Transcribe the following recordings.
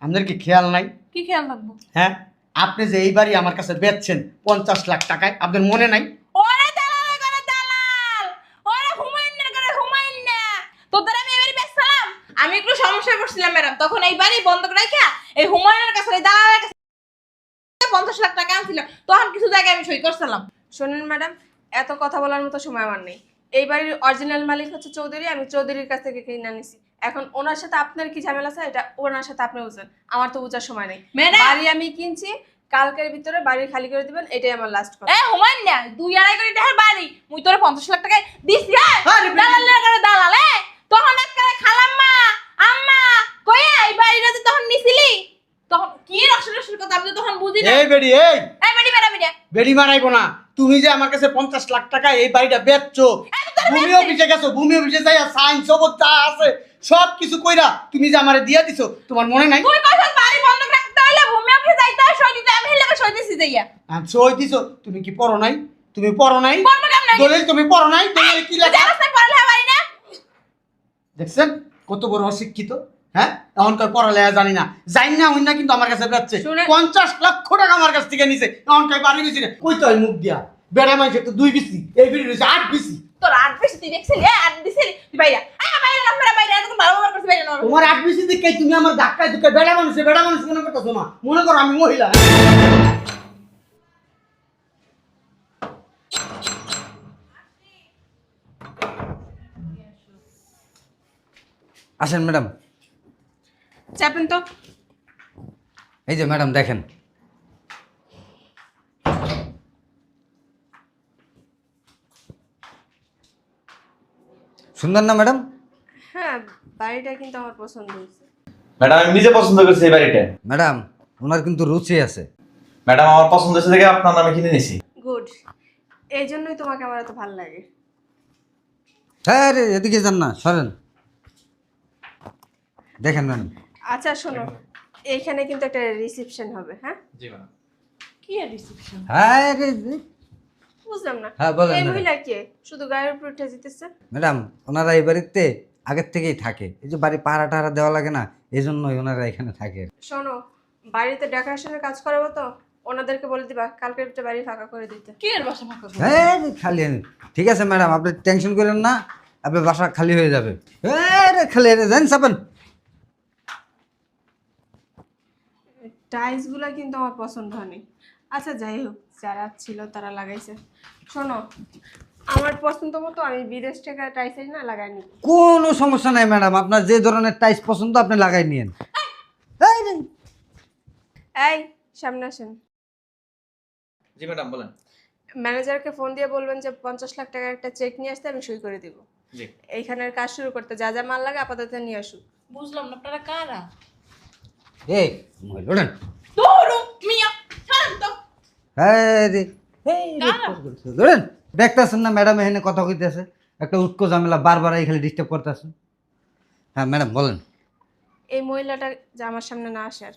আপনাদের কি খেয়াল নাই? কি খেয়াল রাখবো? হ্যাঁ, আপনি যে এই বাড়ি আমার কাছে বেচছেন 50 লাখ টাকায়, আপনার মনে নাই? ওরে দালাল করে দালাল, ওরে হুমায়ুনের করে হুমায়ুন না। তোদের আমি এবারে বেচলাম, আমি একটু সমস্যায় পড়ছিলাম ম্যাডাম, তখন এই বাড়ি বন্ধ করে রাখা এই হুমায়ুনের কাছে এই দালালের কাছে 50 লাখ টাকা আনছিল, তখন কিছু জায়গায় আমি সই করছিলাম। শোনেন ম্যাডাম, এত কথা বলার মতো সময় আমার নেই। এই বাড়ির অরিজিনাল মালিক হচ্ছে চৌধুরী, আমি চৌধুরীর কাছ থেকে কিনে নিছি। এখন ওনার সাথে আপনার কি ঝামেলা আছে এটা ওনার সাথে আপনি বুঝেন, আমার তো বুঝার সময় নেই। ম্যাডাম! বাড়ি আমি কিনছি, কালকের ভিতরে বাড়ি খালি করে দিবেন, এটাই আমার লাস্ট কথা। এ হুমায়ুন না, 2.5 কোটি টাকার বাড়ি মুই তোরে 50 লাখ টাকায় দিছি। আরে দালালের করে দালাল তখন একটা খালাম্মা আম্মা কইয়া এই বাড়িটা যে তখন নিছিলি, তখন কি রসের কথা আমি তো তখন বুঝি না। এই বেড়ি, এই এই বাড়ি বেড়া বেড়া বেড়ি মারাইবো না। তুমি যে আমার কাছে 50 লাখ টাকা এই বাড়িটা বেচছো, ভূমি অফিসে গেছো, ভূমি অফিসে যাইয়া সাইন সবত যা আছে সব কিছু কইরা তুমি যে আমারে দিয়া দিছো, তোমার মনে নাই? তুই কইছস বাড়ি বন্ধ রাখতে হইলে ভূমি অফিসে যাইতে হয়, সই দিতে, আমি হেলে সই দিছি যাইয়া। সই দিছো, তুমি কি পড়ো নাই? তুমি পড়ো নাই? পড়বো কেমনে? দলিল তুমি পড়ো নাই? দলিল কি লেখা? জানাস না পড়ালেখা বাড়ি না? দেখছেন কত বড় অশিক্ষিত? হ্যাঁ, এখনকার পড়ালেখা জানি না, জানি না হই না, কিন্তু আমার কাছে বেচছে শুনে- 50 লক্ষ টাকা আমার কাছ থেকে নিছে। এখনকার বাড়ি বেশি না, কইতে হয় মুখ দিয়া। বেড়া মাইছে তো 2 বিসি, এই বিড়ি রয়েছে 8 বিসি। তোর 8 বেশি তুই দেখছিলি? 8 দিছিলি তুই বাইরা। বাইরে না মেরা বাইরে, এতক্ষণ ভালো ব্যবহার করছিস বাইরে না। তোমার 8 বিসি দেখে তুমি আমার ধাক্কায় ধুকে বেড়া মানুষ মনে করতেছো না? মনে করো আমি মহিলা। আসেন ম্যাডাম। চাপেন তো। এই যে ম্যাডাম দেখেন, সুন্দর না ম্যাডাম? হ্যাঁ, বাড়িটা কিন্তু আমার পছন্দ হয়েছে। ম্যাডাম আমি নিজে পছন্দ করেছি এই বাড়িটা। ম্যাডাম ওনার কিন্তু রুচি আছে। ম্যাডাম আমার পছন্দ হয়েছে দেখে আপনার নামে কিনে নিছি। গুড, এই জন্যই তোমাকে আমার এত ভালো লাগে। হ্যাঁ রে, এদিকে যান না, সরেন। দেখেন ম্যাডাম, আচ্ছা শোনো, এইখানে কিন্তু একটা রিসেপশন হবে। হ্যাঁ, জি ম্যাডাম। কি রিসেপশন? হ্যাঁ রে, বুঝলাম না। হ্যাঁ, বলেন এই ম্যাডাম। মহিলা কে শুধু গায়ের উপর উঠে যেতেছে? ম্যাডাম ওনারা এই বাড়িতে আগের থেকেই থাকে, এই যে বাড়ি পাহারা টাহারা দেওয়া লাগে না, এই জন্যই ওনারা এখানে থাকে। শোনো, বাড়িতে ডেকোরেশনের কাজ করাবো তো, ওনাদেরকে বলে দিবা কালকের ভিতরে বাড়ি ফাঁকা করে দিতে। কি এর বাসা ফাঁকা করব? হ্যাঁ রে, খালি ঠিক আছে ম্যাডাম, আপনি টেনশন করেন না, আপনার বাসা খালি হয়ে যাবে। হ্যাঁ রে, খালি জান চাপেন। টাইলস গুলা কিন্তু আমার পছন্দ হয়নি। আচ্ছা যাই হোক, যারা ছিল তারা লাগাইছে। শোনো, আমার পছন্দ মতো আমি বিদেশ থেকে টাইলস না লাগাইনি। কোনো সমস্যা নাই ম্যাডাম, আপনার যে ধরনের টাইস পছন্দ আপনি লাগাই নিয়েন। এই রে, এই সামনে আসেন। জি ম্যাডাম বলেন। ম্যানেজারকে ফোন দিয়ে বলবেন যে 50 লাখ টাকার একটা চেক নিয়ে আসতে, আমি সই করে দিব। জি। এইখানের কাজ শুরু করতে যা যা মাল লাগে আপাতত নিয়ে আসুন। বুঝলাম না আপনারা কারা? এই মহিলা ওঠেন। দৌড়ো মিয়া, ছাড়েন তো। হ্যাঁ রে, এই রে, কারা? ধরেন। দেখতেছেন না ম্যাডাম এখানে কথা কইতেছে, একটা উটকো ঝামেলা বারবার এই খালি ডিস্টার্ব করতেছে। হ্যাঁ ম্যাডাম বলেন। এই মহিলাটা যে আমার সামনে না আসার।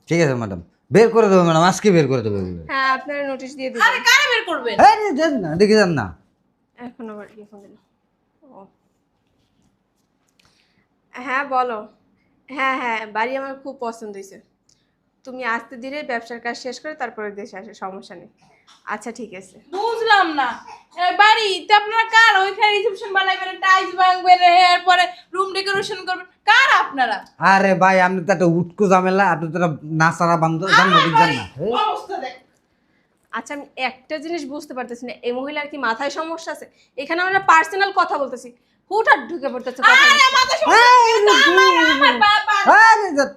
ঠিক আছে ম্যাডাম, বের করে দেবো ম্যাডাম, আজকে বের করে দেবো। হ্যাঁ, আপনারা নোটিশ দিয়ে আরে দিবেন। কারা বের করবেন? হ্যাঁ রে, দেন না, দেখে যান না। এখন আবার কি ফোন দিল? ও হ্যাঁ বলো। হ্যাঁ হ্যাঁ, বাড়ি আমার খুব পছন্দ হয়েছে। তুমি আস্তে ধীরে ব্যবসার কাজ শেষ করে তারপরে দেশে আসে, সমস্যা নেই। আচ্ছা ঠিক আছে। বুঝলাম না, এই বাড়িতে আপনারা কারা? ওইখানে রিসেপশন বানাইবেন, টাইলস ভাঙবেন, এরপরে রুম ডেকোরেশন করবেন, কারা আপনারা? আরে ভাই, আপনি তো একটা উটকো ঝামেলা, আপনি তো একটা নাচারা বান্ধব জান না, বুঝছেন না? অবস্থা দেখ। আচ্ছা আমি একটা জিনিস বুঝতে পারতেছি না, এই মহিলার কি মাথায় সমস্যা আছে? এখানে আমরা পার্সোনাল কথা বলতেছি, হুটহাট ঢুকে পড়তেছে কথা আরে বলতে। মাথা সমস্যা, আমার বাবা। আরে যা-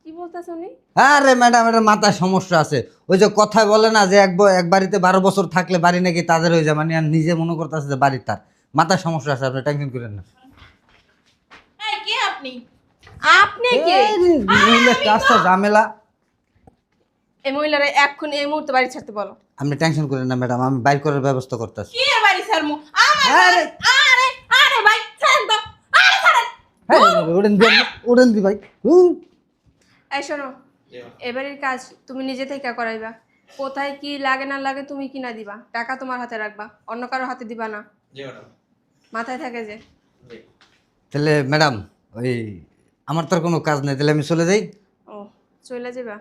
কি বলতেছে উনি? আরে ম্যাডাম, এটা মাথায় সমস্যা আছে। ওই যে কথায় বলে না যে এক বাড়িতে 12 বছর থাকলে বাড়ি নাকি তাদের হয়ে যায়, মানে আর নিজে মনে করতেছে যে বাড়ির তার। মাথায় সমস্যা আছে, আপনি টেনশন করেন না। এই কে আপনি? আপনি কে? এই রে, মহিলা কাজটা ঝামেলা। এই মহিলারা এক্ষুনি এই মুহূর্তে বাড়ি ছাড়তে বলো। আপনি টেনশন করেন না ম্যাডাম, আমি বাইর করার ব্যবস্থা করতেছি। কি এর বাড়ি ছাড়মু? আমার আরে বাড়ি- আরে আরে ভাই ছাড়েন তো, আরে ছাড়েন। হ্যাঁ, উড়েন দি ভাই। এই শোনো, এবারের কাজ তুমি নিজে থেকে করাইবা। কোথায় কি লাগে না লাগে তুমি কিনা দিবা, টাকা তোমার হাতে রাখবা, অন্য কারো হাতে দিবা না। জি ম্যাডাম। মাথায় থাকে যে। জি। তাহলে ম্যাডাম ওই আমার তো আর কোনো কাজ নেই, তাহলে আমি চলে যাই। ও চলে যাবা?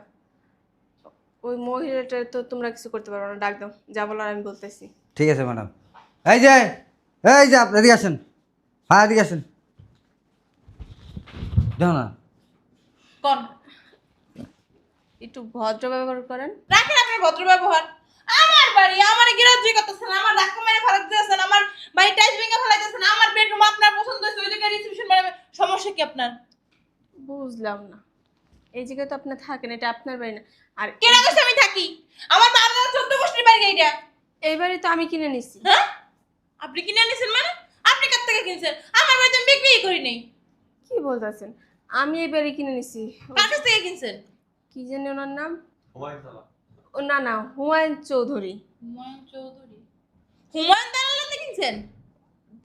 ওই মহিলাটা তো তোমরা কিছু করতে পারবে না, ডাক দাও, যা বলার আমি বলতেছি। ঠিক আছে ম্যাডাম। এই যে আপনি এদিকে আসেন। হ্যাঁ এদিকে আসেন। দেখো না, কোন একটু ভদ্র ব্যবহার করেন। রাখেন আপনি ভদ্র ব্যবহার। আমার বাড়ি আমার গ্রাহ্য করতেছেন, আমার ধাক্কা মেরে ফেলা দিতেছেন, আমার বাড়ি টাইস ভেঙে ফেলাইতেছেন, আমার বেডরুম আপনার পছন্দ হয়েছে ওই জায়গায় রিসেপশন ম্যাডাম, সমস্যা কি আপনার? বুঝলাম না, এই জায়গায় তো আপনি থাকেন, এটা আপনার বাড়ি না। আর কে রাখছে আমি থাকি? আমার বাবা 14 গোষ্ঠীর বাড়ি এইটা। এই বাড়ি তো আমি কিনে নিছি। হ্যাঁ আপনি কিনে নিছেন মানে? আপনি কার থেকে কিনছেন? আমার বাড়িতে আমি বিক্রি করি নাই। কি বলতেছেন? আমি এই বাড়ি কিনে নিছি। কার কাছ থেকে কিনছেন? কি জানি ওনার নাম? হুমায়ুন সালা। ও না না, হুমায়ুন চৌধুরী। হুমায়ুন চৌধুরী। হুমায়ুন দালাল কিনছেন?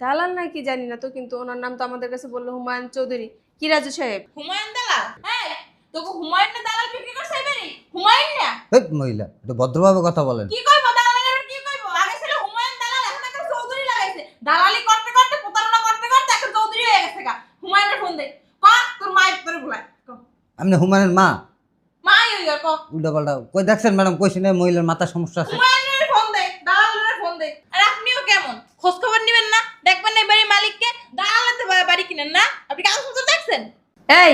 দালাল নাকি জানি না তো, কিন্তু ওনার নাম তো আমাদের কাছে বললো হুমায়ুন চৌধুরী। কি রাজু সাহেব? হুমায়ুন দালাল? হ্যাঁ তোকে হুমায়ুন না দালাল বিক্রি করছে এই বাড়ি? হুমায়ুন না? এই মহিলা একটু ভদ্রভাবে কথা বলেন। কি কইবো দালালের কি কইবো? আগে ছিল হুমায়ুন দালাল, এখন একটা চৌধুরী লাগাইছে। দালালি করতে করতে প্রতারণা করতে করতে এখন চৌধুরী হয়ে গেছে গা। হুমায়ুনের ফোন দে। ক তোর মায়ের তোরে বলায়। ক আপনি হুমায়ুনের মা? মাই হই ক। উল্টা পাল্টা কই দেখছেন ম্যাডাম, কইছি না মহিলার মাথার সমস্যা আছে। হুমায়ুনের ফোন দে, দালালের ফোন দে। আর আপনিও কেমন? খোঁজ খবর নেবেন না? দেখবেন না এই বাড়ির মালিককে? দালালের বাড়ি কিনেন না? আপনি কাগজপত্র দেখছেন? এই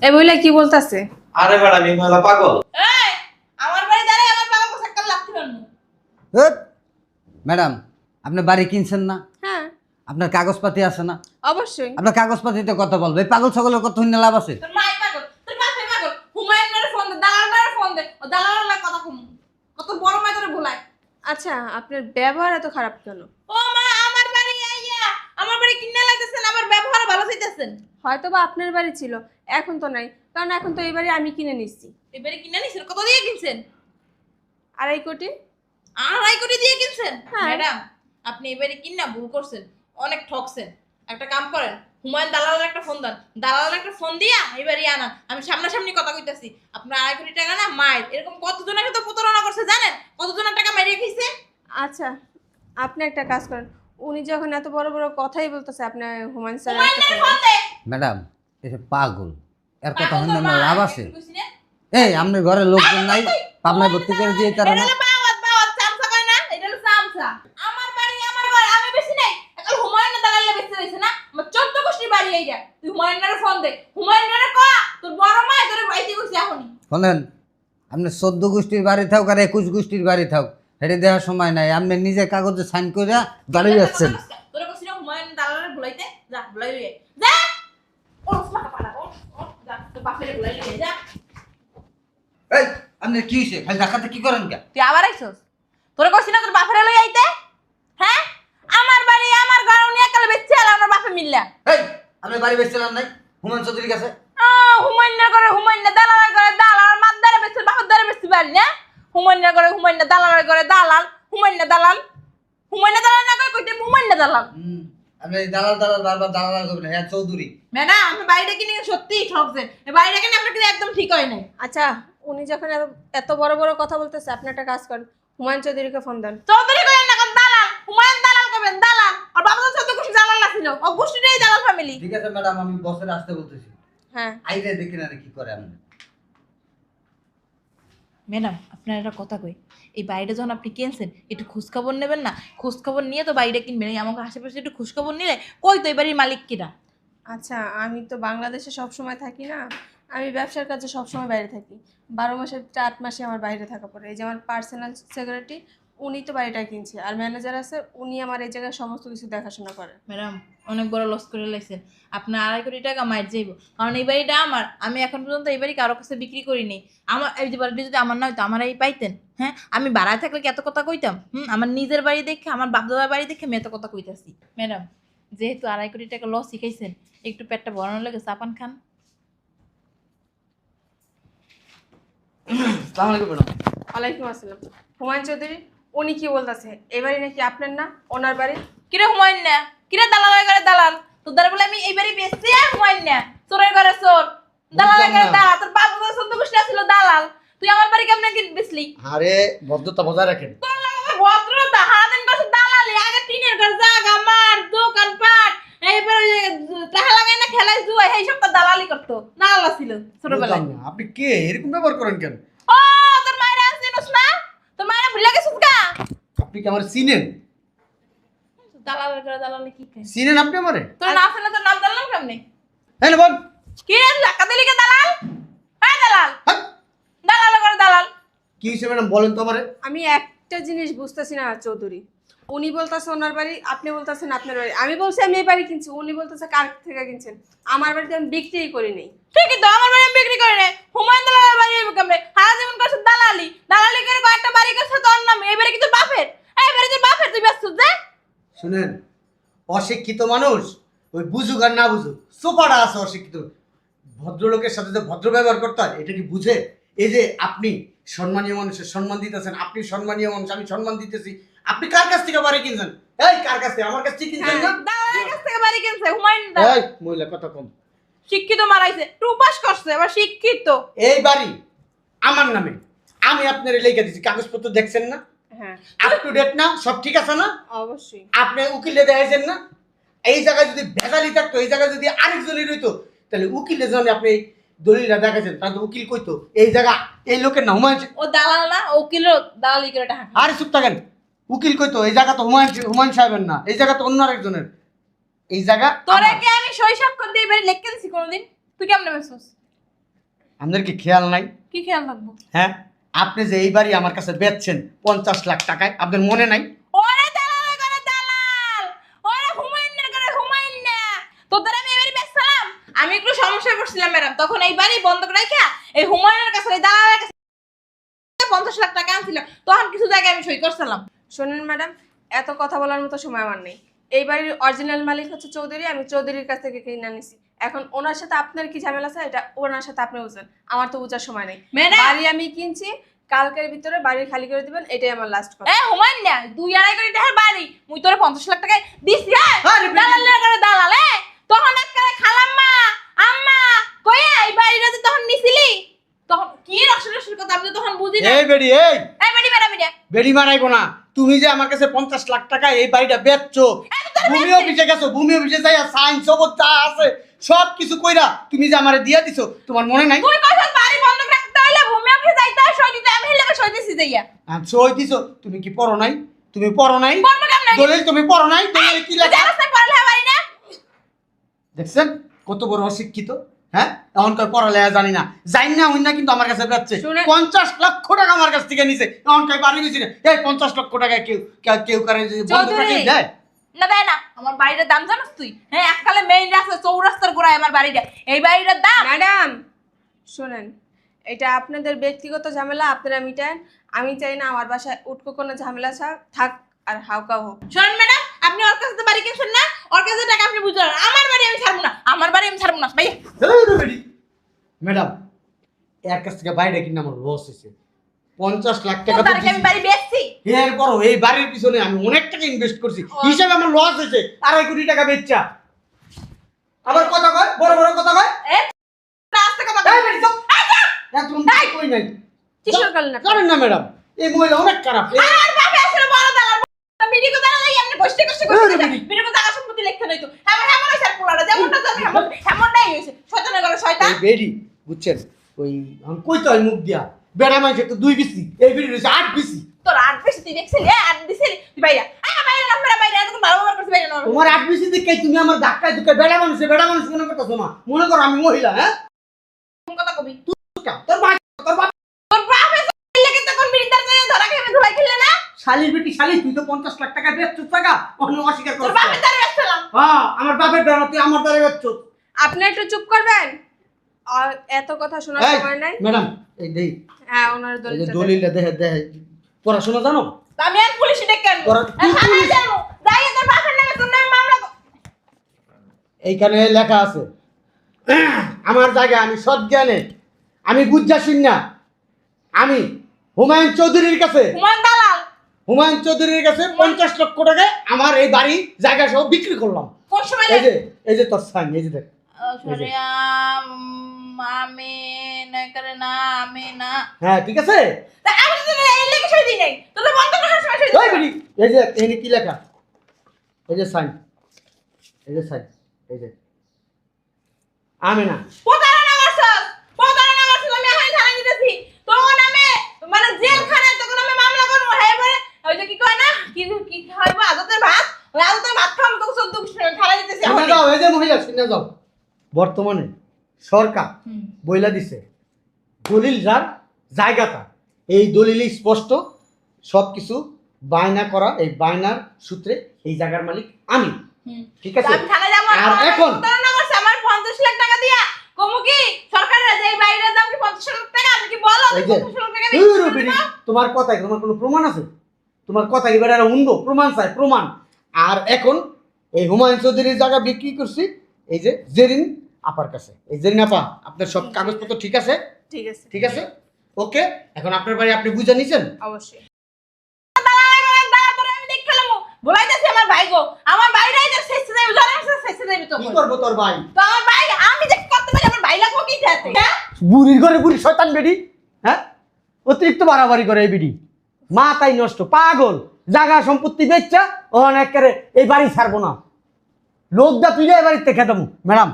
এই মহিলা কি বলতাছে? আরে ম্যাডাম এই মহিলা পাগল। এই আমার বাড়ি দাঁড়ায় আমার বাবা কোসা কাল লাগতে পারবো। ম্যাডাম আপনি বাড়ি কিনছেন না? হ্যাঁ আপনার কাগজপাতি আছে না? অবশ্যই। আপনার কাগজপাতিতে কথা বলবে, এই পাগল ছাগলের কত হইনা লাভ আছে? তোর মাই পাগল, তোর বাপে পাগল। হুমায়ুনের ফোন দে, দালালের ফোন দে। ও দালালের কথা কম। কত বড় মাই তোরে ভুলায়। আচ্ছা আপনার ব্যবহার এত খারাপ কেন? ও মা আমার বাড়ি আইয়া আমার বাড়ি কিনে লাগতেছেন, আমার ব্যবহার ভালো চাইতেছেন। হয়তো বা আপনার বাড়ি ছিল, এখন তো নাই, কারণ এখন তো এই বাড়ি আমি কিনে নিচ্ছি। এই বাড়ি কিনে নিছেন? কত দিয়ে কিনছেন? 2.5 কোটি। 2.5 কোটি দিয়ে কিনছেন? হ্যাঁ। ম্যাডাম আপনি এই বাড়ি কিনা ভুল করছেন, অনেক ঠকছেন। একটা কাম করেন, হুমায়ুন দালালের একটা ফোন দেন, দালালের একটা ফোন দিয়া এই বাড়ি আনান। আমি সামনাসামনি কথা কইতাছি, আপনার 2.5 কোটি টাকা না মায়ের। এরকম কতজনের সাথে প্রতারণা করছে জানেন? কতজনের টাকা মাইরে খাইছে? আচ্ছা আপনি একটা কাজ করেন, উনি যখন এত বড় বড় কথাই বলতেছে, আপনি হুমায়ুন স্যার হুমায়ুনের ফোন দে। ম্যাডাম এসে পাগল, এর কথা পাগল তোর হইনা মা, লাভ আমি আছে? কইছি না? এই আপনার ঘরে লোকজন নাই? পাবনায় ভর্তি করে দিয়ে তারা এটা না? হলো বাওয়াত, বাওয়াত, চামচা কয় না? এটা হলো চামচা। আমার বাড়ি, আমার ঘর, আমি বেশি নাই। এখন হুমায়ুনের দালালে বেশি হইছে না? আমার 14 গোষ্ঠীর বাড়ি এইটা। তুই হুমায়ুনের ফোন দে। হুমায়ুনের ক, তোর বড় মা তোরে বাইতে কইছে এখনই। শোনেন, আপনি 14 গোষ্ঠীর বাড়ি থাক আর 21 গোষ্ঠীর বাড়ি থাক, এটা দেওয়ার সময় নাই। আপনি নিজে কাগজে সাইন করে দাঁড়িয়ে যাচ্ছেন। তোরে কইছি না হুমায়ুনের দালালে ভুলাইতে? যা, ভুলাই লইয়ে। যা। ওর মাথা পাড়া, ওর, যা, তোর বাপের ভুলাই লইয়ে যা। এই আপনি কি হইছে? খালি ধাক্কাতে কি করেন কে? তুই আবার আইছস? তোরে কইছি না তোর বাপের লই আইতে? হ্যাঁ? আমার বাড়ি, আমার ঘর উনি একালে বেচছে আর আমার বাপে মিললা। এই আপনি বাড়ি বেচছিলেন নাই হুমায়ুন চৌধুরীর কাছে? হুমায়ুনের ঘরে হুমায়ুন, দালালের ঘরে দালাল, মার দ্বারে বেচছে, বাপের দ্বারে বেচতে পারি না? হুমায়ুনের ঘরে হুমায়ুন, দালালের ঘরে দালাল, হুমায়ুন দালাল। হুমায়ুন দালাল না কই কইতে হুমায়ুন দালাল। আপনি দালাল দালাল বারবার দালাল করবেন। হ্যাঁ চৌধুরী। ম্যাডাম আমি বাড়িটা কিনে সত্যিই ঠকছেন। এই বাড়িটা কিনে আপনার কিন্তু একদম ঠিক হয় নাই। আচ্ছা উনি যখন এত বড় বড় কথা বলতেছে, আপনি একটা কাজ করেন, হুমায়ুন চৌধুরীকে ফোন দেন। চৌধুরী কইেন না, কোন দালাল? হুমায়ুন দালাল কইবেন, দালাল। আর বাবা তো 14 গোষ্ঠী দালাল আছিল। ও গোষ্ঠীটাই দালাল ফ্যামিলি। ঠিক আছে ম্যাডাম, আমি বসের আসতে বলতেছি। হ্যাঁ আইরে দেখি না কি করে আপনি। ম্যাডাম আপনার একটা কথা কই, এই বাড়িটা যখন আপনি কিনছেন একটু খোঁজখবর নেবেন না? খোঁজখবর নিয়ে তো বাড়িটা কিনবেন। এই আমাকে আশেপাশে একটু খোঁজখবর নিলে কই তো এই বাড়ির মালিক কিনা। আচ্ছা আমি তো বাংলাদেশে সব সময় থাকি না, আমি ব্যবসার কাজে সব সময় বাইরে থাকি। 12 মাসের 8 মাসে আমার বাইরে থাকা পড়ে। এই যে আমার পার্সোনাল সেক্রেটারি, উনি তো বাড়িটা কিনছে, আর ম্যানেজার আছে, উনি আমার এই জায়গায় সমস্ত কিছু দেখাশোনা করে। ম্যাডাম অনেক বড় লস করে লাইছেন। আপনার 2.5 কোটি টাকা মার যাইব, কারণ এই বাড়িটা আমার। আমি এখন পর্যন্ত এই বাড়ি কারো কাছে বিক্রি করিনি। আমার এই যে বাড়িটা যদি আমার না হইতো, আমার এই পাইতেন? হ্যাঁ আমি বাড়ায় থাকলে কি এত কথা কইতাম? আমার নিজের বাড়ি দেখে, আমার বাপদাদার বাড়ি দেখে আমি এত কথা কইতাছি। ম্যাডাম যেহেতু 2.5 কোটি টাকা লস শিখাইছেন, একটু পেটটা ভরানোর লাগে চাপান খান। আসসালামু আলাইকুম ম্যাডাম। ওয়ালাইকুম আসসালাম। হুমায়ুন চৌধুরী, উনি কি বলতেছে এই বাড়ি নাকি আপনার না, ওনার বাড়ি? কিরে হুমায়ুন না? কিরে দালালের ঘরে দালাল? তোর দ্বারা বলে আমি এই বাড়ি বেচছি? হুমায়ুন না চোরের ঘরে চোর, দালালের ঘরে দালাল। তোর বাপ দাদা 14 গোষ্ঠী ছিল দালাল, তুই আমার বাড়ি কেমনে কি বেচলি? আরে ভদ্রতা বজায় রাখেন। তোর লাগে ভদ্রতা হারাদিন বসে দালালি। আগে টিনের ঘর জায়গা মার দোকান পাট এইবার ওই যে টাকা লাগাই না খেলাই জুয়া এই সব তো দালালি করতো দালাল ছিল ছোটবেলায়। বুঝলাম না, আপনি কে এরকম ব্যবহার করেন কেন? ও তোর মায়ের আসছিস না, তোর মায়ের ভুলে গেছিস গা। আপনি কি আমার চিনেন? দালালের করে দালালি কি করে? চিনেন আপনি আমারে? তোর না আছে না, তোর নাম জানলাম কেমনে? হ্যাঁ না বল। কি রে ধাক্কা দিলি কে দালাল? হ্যাঁ দালাল, হ্যাঁ। দালালের করে দালাল। কি হয়েছে ম্যাডাম বলেন তো আমারে? আমি একটা জিনিস বুঝতেছি না চৌধুরী, উনি বলতেছে ওনার বাড়ি, আপনি বলতেছেন আপনার বাড়ি। আমি বলছি আমি এই বাড়ি কিনছি, উনি বলতেছে কার থেকে কিনছেন। আমার বাড়িতে আমি বিক্রিই করি নাই। ঠিকই তো, আমার বাড়ি আমি বিক্রি করে নে। হুমায়ুন দালালের বাড়ি আমি কেমনে? সারা জীবন করছে দালালি, দালালি করে কয়েকটা বাড়ি করছে তোর নামে। এই বাড়ি কি তোর বাপের? এই বাড়ি তোর বাপের, তুই ব্যস্ত যা। শুনেন, অশিক্ষিত মানুষ ওই বুঝুক আর না বুঝুক, সোপাটা আছে অশিক্ষিত। ভদ্রলোকের সাথে যে ভদ্র ব্যবহার করতে হয় এটা কি বুঝে? এই যে আপনি সম্মানীয় মানুষের সম্মান দিতেছেন, আপনি সম্মানীয় মানুষ, আমি সম্মান দিতেছি। আপনি কার কাছ থেকে বাড়ি কিনছেন? এই কার কাছ থেকে? আমার কাছ থেকে কিনছেন না? দালালের কাছ থেকে বাড়ি কিনছে হুমায়ুন দালাল। এই মহিলা কথা কম। শিক্ষিত মারাইছে, টুপাস করছে, আবার শিক্ষিত। এই বাড়ি আমার নামে, আমি আপনার লেখা দিচ্ছি। কাগজপত্র দেখছেন না? হ্যাঁ আপ টু ডেট না? সব ঠিক আছে না? অবশ্যই। আপনি উকিলে দেখাইছেন না? এই জায়গায় যদি ভেজালি থাকতো, এই জায়গায় যদি আরেকজনই রইতো, তাহলে উকিলের জন্য আপনি দলিলটা দেখাইছেন, তাহলে তো উকিল কইতো এই জায়গা এই লোকের না, হুমায়ুন। ও দালাল না, ও উকিল দালালি করে টাকা খায়। আরে চুপ থাকেন। উকিল কইতো এই জায়গা তো হুমায়ুন সাহেবের না, এই জায়গা তো অন্য আরেকজনের। এই জায়গা তোরে আমার। কি আমি সই স্বাক্ষর দিয়ে বের লিখে দিছি কোনোদিন? তুই কেমনে বেসছিস? আপনার কি খেয়াল নাই? কি খেয়াল রাখবো? হ্যাঁ, আপনি যে এই বাড়ি আমার কাছে বেচছেন 50 লাখ টাকায়, আপনার মনে নাই? ওরে দালাল করে দালাল, ওরে হুমায়ুনের করে হুমায়ুন না। তোদের আমি এবারে বেচলাম, আমি একটু সমস্যায় পড়ছিলাম ম্যাডাম, তখন এই বাড়ি বন্ধ করে রাখা এই হুমায়ুনের কাছে, এই দালালের কাছে 50 লাখ টাকা আনছিল, তখন কিছু জায়গায় আমি সই করছিলাম। শোনেন ম্যাডাম, এত কথা বলার মতো সময় আমার নেই। এই বাড়ির অরিজিনাল মালিক হচ্ছে চৌধুরী, আমি চৌধুরীর কাছ থেকে কিনে নিছি। এখন ওনার সাথে আপনার কি ঝামেলা আছে এটা ওনার সাথে আপনি বুঝেন, আমার তো বুঝার সময় নেই। ম্যাডাম। বাড়ি আমি কিনছি, কালকের ভিতরে বাড়ি খালি করে দিবেন, এটাই আমার লাস্ট কথা। এ হুমায়ুন না, 2-2.5 কোটি টাকার বাড়ি মুই তোরে 50 লাখ টাকায় দিছি। হ্যাঁ আরে বেটি। দালালের করে দালাল। তখন একবারে খালাম্মা আম্মা কইয়া এই বাড়িটা যে তখন নিছিলি, তখন কি রসের কথা আমি তো তখন বুঝি না। এই বেড়ি, এই এই বাড়ি বেড়া বেড়ি মারাইবো না। তুমি যে আমার কাছে 50 লাখ টাকা এই বাড়িটা বেচছো, ভূমি অফিসে গেছো, ভূমি অফিসে যাই সাইন সবত যা আছে সব কিছু কইরা তুমি যে আমারে দিয়া দিছো, তোমার মনে নাই? তুই কইছস বাড়ি বন্ধ রাখতে হইলে ভূমি অফিসে যাইতে হয়, সই দিতে। আমি হেলে সই দিছি যাইয়া। সই দিছো? তুমি কি পড়ো নাই? তুমি পড়ো নাই? পড়বো কেমনে? দলিল তুমি পড়ো নাই? দলিল কি লেখা? জানাস না পড়ালেখা বাড়ি না? দেখছেন কত বড় অশিক্ষিত? হ্যাঁ, এমনকার পড়ালেখা জানি না, জানি না হইনা কিন্তু আমার কাছে বেচছে। শুনে- 50 লক্ষ টাকা আমার কাছ থেকে নিছে, এমনকার বাড়ি গেছি না। এই 50 লক্ষ টাকা কেউ কেউ করে বন্ধ চৌধুরী। টাকা দেয়? না দেয় না। আমার বাড়িটার দাম জানাস তুই? হ্যাঁ, এককালে মেইন রাস্তা চৌরাস্তার গোড়ায় আমার বাড়িটা। এই বাড়িটার দাম ম্যাডাম শোনেন, এটা আপনাদের ব্যক্তিগত ঝামেলা, আপনারা মিটান। আমি চাই না আমার বাসায় উটকো কোনো ঝামেলা থাক আর হাউকা হোক। শোনেন ম্যাডাম, আপনি ওর কাছে তো বাড়ি কিনছেন না, ওর কাছে টাকা আপনি বুঝলেন। আমার বাড়ি আমি ছাড়বো না, আমার বাড়ি আমি ছাড়বো না ভাই। ম্যাডাম, এর কাছ থেকে বাইরে কিনা আমার লস হয়েছে। 50 লাখ টাকা তো তার আমি বাড়ি বেচছি। এরপরও এই বাড়ির পিছনে আমি অনেক টাকা ইনভেস্ট করছি, হিসাবে আমার লস হয়েছে 2.5 কোটি টাকা বেচা। আবার কথা কয়, বড় বড় কথা কয়। এ রাস্তা কথা এই বেটি চুপ। একদম কই নাই। কিশোর কালীন আপনি। জানেন না ম্যাডাম, এই মহিলা অনেক খারাপ। আর বাপে আসলে বড় দালাল, মিডিকো দালাল লাগি আপনি কষ্ট কষ্ট আরে করতে বেটি। মিডিকো জায়গা সম্পত্তি লেখা নাই তো। আমার এমন হইছে পুরাটা, যেমনটা জানি এমনটাই হইছে। শয়তানের ঘরে শয়তান। এই বেডি বুঝছেন, ওই আমি কইতে হয় মুখ দিয়া, বেড়া মাইছে তো 2 বিসি, এই বেডি রয়েছে 8 বিসি। তোর আট বেশি তুই দেখছিলি? আট দিছিলি তুই বাইরা। বাইরে না বাইরে, এতক্ষণ ভালো ব্যবহার করছিস বাইরে না। তোমার 8 বিসি দেখে তুমি আমার ধাক্কায় ঢুকে বেড়া মানুষ মনে করতেছো না? মনে করো আমি মহিলা। হ্যাঁ, কোন কথা কবি? তোর মা তোর বাপ তোর বাপে লেগে তখন বিরিদার দিয়ে ধরা খেয়ে ধুলাই খেলে না? শালির বেটি শালি, তুই তো 50 লাখ টাকা বেচছিস টাকা অন্য অস্বীকার তোর করছিস। বাপে তার বেচলাম। হ্যাঁ, আমার বাপের দ্বারা তুই আমার দ্বারা বেচছিস। আপনি একটু চুপ করবেন, আর এত কথা শোনার এই সময় নাই। ম্যাডাম, এই দেই হ্যাঁ, ওনার এই যে দলিলটা দেন। দলিলটা দেখে পড়াশোনা জানো? আমি আর পুলিশে ডেকে আনবো। তোরা- তুই পুলিশ- যাবো যাই তোর বাপের নামে তোর নামে মামলা এইখানে লেখা আছে আমার জায়গা, আমি সৎ জ্ঞানে, আমি বুঝা শুননা, আমি হুমায়ুন চৌধুরীর কাছে হুমায়ুন দালাল। 50 লক্ষ টাকা আমার এই বাড়ি জায়গা সব বিক্রি করলাম। কোন সময় এই যে তোর সাইন, এই যে দেখ। সরি আমি না করে না আমি না। হ্যাঁ ঠিক আছে। তা আমি তো এই লেগে সই দিই নাই, তোর তো বন্ধ করার সময় সই ওই দিই। বেটি, এই যে এখানে কি লেখা, এই যে সাইন। এই যে সাইড, এই যে আমি না প্রতারণা করছস, প্রতারণা করছস। আমি এখন থানায় দিতেছি তোর নামে, মানে জেলখানায় তোর নামে মামলা করব। হ্যাঁ বলে ওই যে কি কয় না, কি কি খাইবো আদতের ভাত, ওই আদতের ভাত খাম তোকে 14 থানায় দিতেছি শুনে এখন। যাও, এই যে মহিলা শুনে যাও। বর্তমানে সরকার বইলা দিছে দলিল যার জায়গা তার, এই দলিলই স্পষ্ট সব কিছু বায়না করা, এই বায়নার সূত্রে এই জায়গার মালিক আমি, ঠিক আছে? আমি থানায় যাবো। আর এখন প্রতারণা করছে আমার 50 লাখ টাকা দিয়া। কমু কি সরকারের যে এই বাইরের দাম কি 50 লাখ টাকা? আমি কি বলো এই যে 50 লাখ টাকা তোমার কথায় তোমার কোনো প্রমাণ আছে? তোমার কথা এবারে উন্ডো প্রমাণ চাই, প্রমাণ। আর এখন এই হুমায়ুন চৌধুরীর জায়গা বিক্রি করছি এই যে জেরিন আপার কাছে। এই জেরিন আপা, আপনার সব কাগজপত্র ঠিক আছে? ঠিক আছে, ঠিক আছে, ওকে। এখন আপনার বাড়ি আপনি বুঝে নিছেন? অবশ্যই। আমি দেখালাম বলাইতেছি আমার ভাই গো, আমার ভাইরাই যে শেষ দেবে, জানেন শেষ দেবে তো। কি করবো তোর ভাই? তো আমার ভাই, আমি যে করতে পারি আমার ভাই লাগবো কি সাথে? হ্যাঁ বুড়ির ঘরে বুড়ি শয়তান বেডি, হ্যাঁ? অতিরিক্ত বাড়াবাড়ি করে এই বিডি, মাথাই নষ্ট, পাগল। জায়গা সম্পত্তি বেচা ওখানে একেবারে এই বাড়ি ছাড়বো না, লোকদা তুলে এই বাড়িতে খেতাম। ম্যাডাম,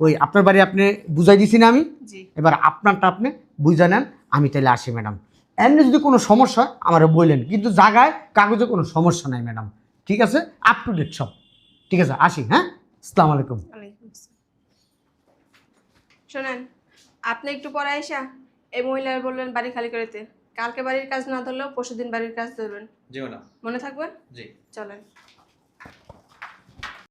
ওই আপনার বাড়ি আপনি বুঝাই দিছি না আমি, জি, এবার আপনারটা আপনি বুঝে নেন, আমি তাহলে আসি ম্যাডাম। এমনি যদি কোনো সমস্যা হয় আমার বললেন, কিন্তু জায়গায় কাগজে কোনো সমস্যা নাই ম্যাডাম, ঠিক আছে? আপ টু ডেট সব ঠিক আছে, আসি, হ্যাঁ? আসসালামু আলাইকুম। ওয়ালাইকুম আসসালাম। শোনেন, আপনি একটু পরে আইসা এই মহিলার বলবেন বাড়ি খালি করে দিতে। কালকে বাড়ির কাজ না ধরলেও পরশুদিন বাড়ির কাজ ধরবেন, জি ম্যাডাম। মনে থাকবে? জি। চলেন।